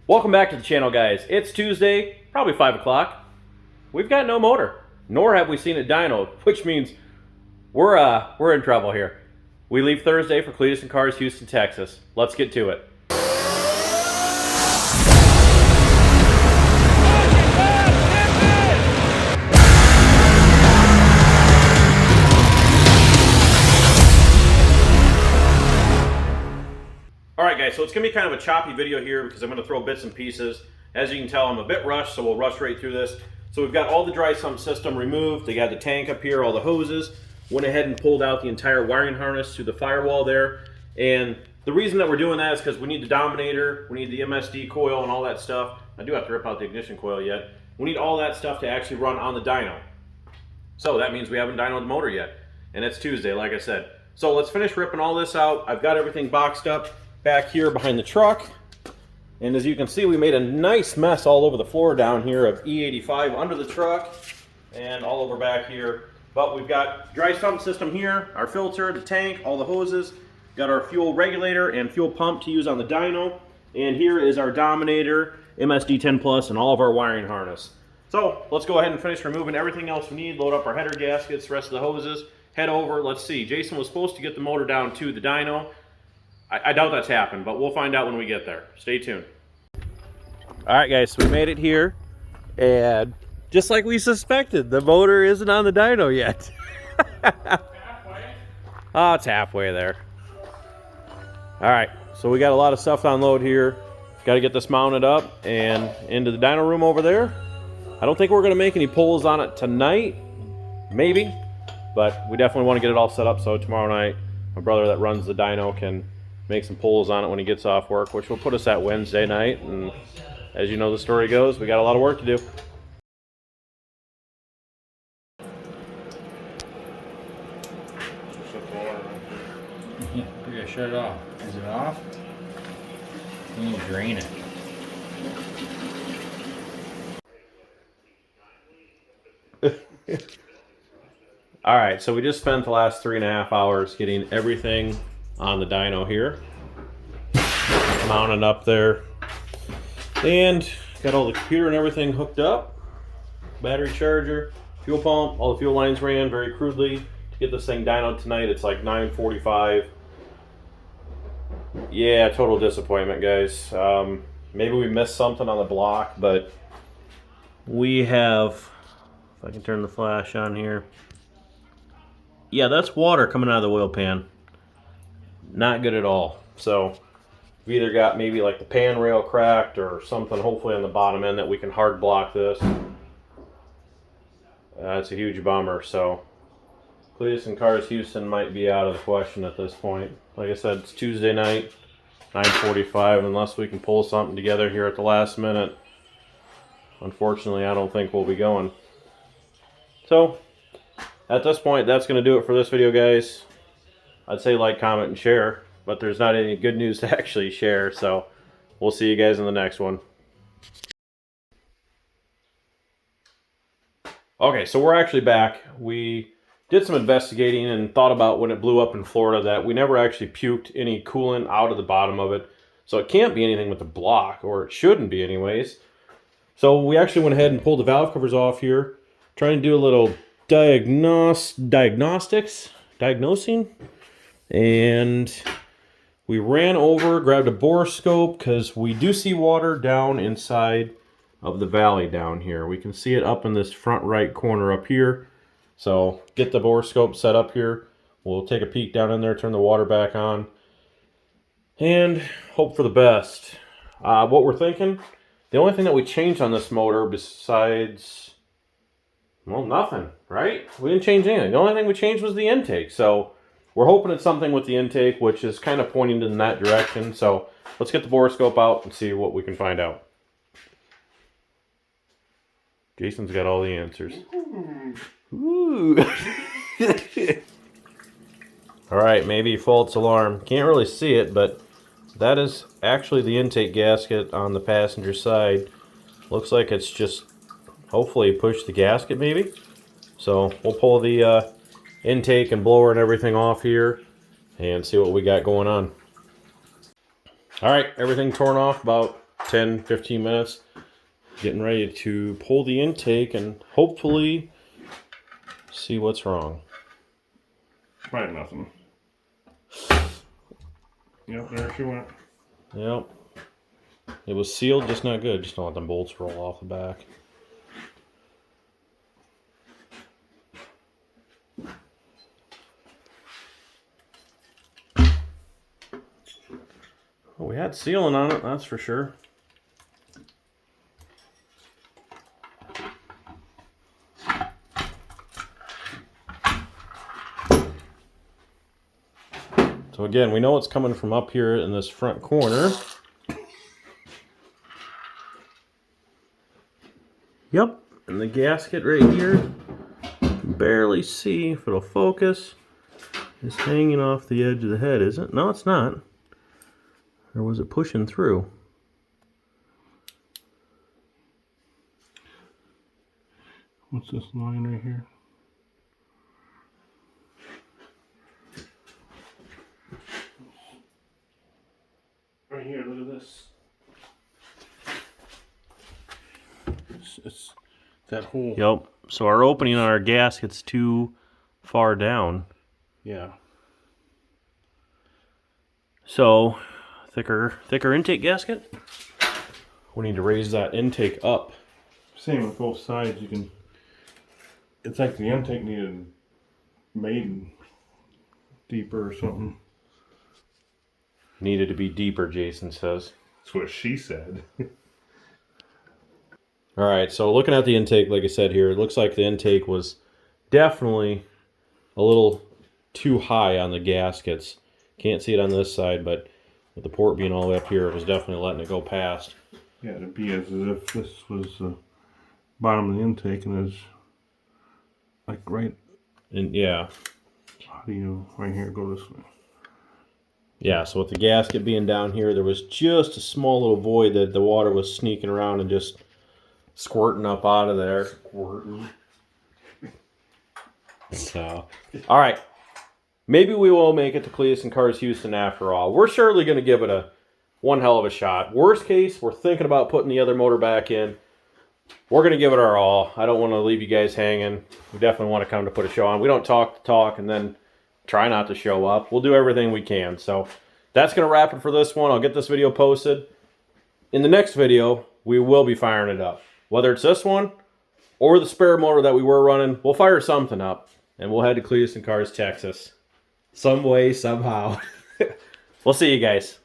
Welcome back to the channel, guys. It's Tuesday, probably 5 o'clock. We've got no motor, nor have we seen a dyno, which means we're in trouble here. We leave Thursday for Cleetus and Cars, Houston, Texas. Let's get to it. Alright guys, so it's going to be kind of a choppy video here because I'm going to throw bits and pieces. As you can tell, I'm a bit rushed, so we'll rush right through this. So we've got all the dry sump system removed. They got the tank up here, all the hoses. Went ahead and pulled out the entire wiring harness to the firewall there. And the reason that we're doing that is because we need the Dominator, we need the MSD coil and all that stuff. I do have to rip out the ignition coil yet. We need all that stuff to actually run on the dyno. So that means we haven't dynoed the motor yet. And it's Tuesday, like I said. So let's finish ripping all this out. I've got everything boxed up back here behind the truck, and as you can see, we made a nice mess all over the floor down here of E85 under the truck and all over back here. But we've got dry sump system here, our filter, the tank, all the hoses, got our fuel regulator and fuel pump to use on the dyno, and here is our Dominator, MSD 10 Plus, and all of our wiring harness. So let's go ahead and finish removing everything else we need, load up our header gaskets, the rest of the hoses, head over. Let's see, Jason was supposed to get the motor down to the dyno. I doubt that's happened, but we'll find out when we get there. Stay tuned. Alright guys, so we made it here, and just like we suspected, the motor isn't on the dyno yet. Oh, it's halfway there. Alright, so we got a lot of stuff to unload here. Got to get this mounted up and into the dyno room over there. I don't think we're going to make any pulls on it tonight. Maybe. But we definitely want to get it all set up so tomorrow night my brother that runs the dyno can make some pulls on it when he gets off work, which will put us at Wednesday night. And as you know the story goes, we got a lot of work to do. Yeah, we gotta shut it off. Is it off? We need to drain it. Alright, so we just spent the last 3.5 hours getting everything on the dyno here. Mounted up there. And got all the computer and everything hooked up. Battery charger, fuel pump, all the fuel lines ran very crudely. To get this thing dynoed tonight, it's like 9:45. Yeah, total disappointment, guys. Maybe we missed something on the block, but we have, if I can turn the flash on here. Yeah, that's water coming out of the oil pan. Not good at all. So we either got maybe like the pan rail cracked or something, hopefully on the bottom end, that we can hard block this. That's a huge bummer. So Cleetus and Cars Houston might be out of the question at this point. Like I said, it's Tuesday night, 9:45. Unless we can pull something together here at the last minute, unfortunately I don't think we'll be going. So at this point, that's going to do it for this video, guys. I'd say like, comment, and share, but there's not any good news to actually share, so we'll see you guys in the next one. Okay, so we're actually back. We did some investigating and thought about when it blew up in Florida that we never actually puked any coolant out of the bottom of it, so it can't be anything with the block, or it shouldn't be anyways. So we actually went ahead and pulled the valve covers off here, trying to do a little diagnosing, and we ran over, grabbed a borescope, because we do see water down inside of the valley down here. We can see it up in this front right corner up here. So get the borescope set up here. We'll take a peek down in there, turn the water back on, and hope for the best. What we're thinking, the only thing that we changed on this motor besides, well, nothing, right? We didn't change anything. The only thing we changed was the intake. So we're hoping it's something with the intake, which is kind of pointing in that direction. So let's get the borescope out and see what we can find out. Jason's got all the answers. Ooh. All right, maybe false alarm. Can't really see it, but that is actually the intake gasket on the passenger side. Looks like it's just hopefully push the gasket maybe. So we'll pull the intake and blower and everything off here and see what we got going on. All right, everything torn off about 10, 15 minutes. Getting ready to pull the intake and hopefully see what's wrong. Probably nothing. Yep, there she went. Yep. It was sealed, just not good. Just don't let them bolts roll off the back. Well, we had sealing on it, that's for sure. So again, we know it's coming from up here in this front corner. Yep, and the gasket right here, barely see if it'll focus, is hanging off the edge of the head, is it? No, it's not. Or was it pushing through? What's this line right here? Right here, look at this. It's that hole. Yep, so our opening on our gasket's too far down. Yeah. So, thicker intake gasket. We need to raise that intake up. Same with both sides. You can. It's like the intake needed made deeper or something. Needed to be deeper, Jason says. That's what she said. All right, so looking at the intake, like I said here, it looks like the intake was definitely a little too high on the gaskets. Can't see it on this side, but with the port being all the way up here, it was definitely letting it go past. Yeah, it'd be as if this was the bottom of the intake and is like right. And yeah. How do you right here go this way? Yeah, so with the gasket being down here, there was just a small little void that the water was sneaking around and just squirting up out of there. Squirting. So, all right. Maybe we will make it to Cleetus and Cars Houston after all. We're surely going to give it one hell of a shot. Worst case, we're thinking about putting the other motor back in. We're going to give it our all. I don't want to leave you guys hanging. We definitely want to come to put a show on. We don't talk the talk and then try not to show up. We'll do everything we can. So that's going to wrap it for this one. I'll get this video posted. In the next video, we will be firing it up. Whether it's this one or the spare motor that we were running, we'll fire something up. And we'll head to Cleetus and Cars, Texas. Some way, somehow. We'll see you guys.